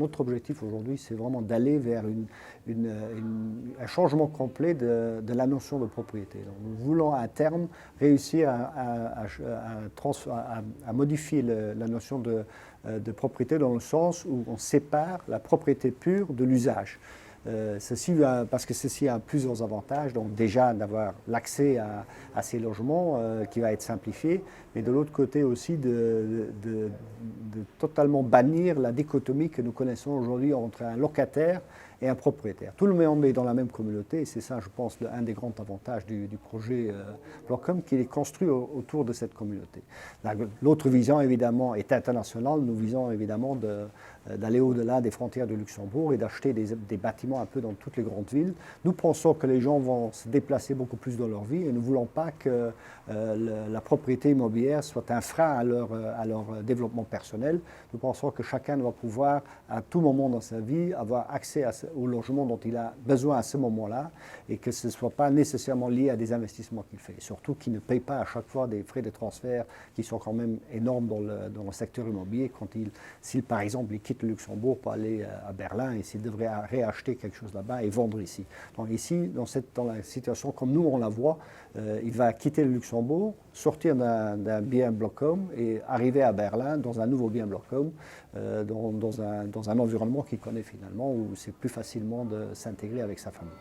notre objectif aujourd'hui, c'est vraiment d'aller vers un changement complet de la notion de propriété. Donc, nous voulons à terme réussir à modifier la notion de propriété dans le sens où on sépare la propriété pure de l'usage. Parce que ceci a plusieurs avantages, donc déjà d'avoir l'accès à ces logements qui va être simplifié, mais de l'autre côté aussi de totalement bannir la dichotomie que nous connaissons aujourd'hui entre un locataire et un propriétaire. Tout le monde est dans la même communauté et c'est ça, je pense, un des grands avantages du projet Blockcom, qui est construit autour de cette communauté. L'autre vision, évidemment, est internationale. Nous visons évidemment d'aller au-delà des frontières de Luxembourg et d'acheter des bâtiments un peu dans toutes les grandes villes. Nous pensons que les gens vont se déplacer beaucoup plus dans leur vie et nous ne voulons pas que la propriété immobilière soit un frein à leur développement personnel. Nous pensons que chacun doit pouvoir, à tout moment dans sa vie, avoir accès au logement dont il a besoin à ce moment-là et que ce ne soit pas nécessairement lié à des investissements qu'il fait. Et surtout qu'il ne paye pas à chaque fois des frais de transfert qui sont quand même énormes dans le secteur immobilier s'il par exemple, il quitte le Luxembourg pour aller à Berlin et s'il devrait réacheter quelque chose là-bas et vendre ici. Donc ici, dans la situation comme nous on la voit, il va quitter le Luxembourg, sortir d'un bien Blockcom et arriver à Berlin dans un nouveau bien Blockcom, dans un environnement qu'il connaît finalement, où c'est plus facilement de s'intégrer avec sa famille.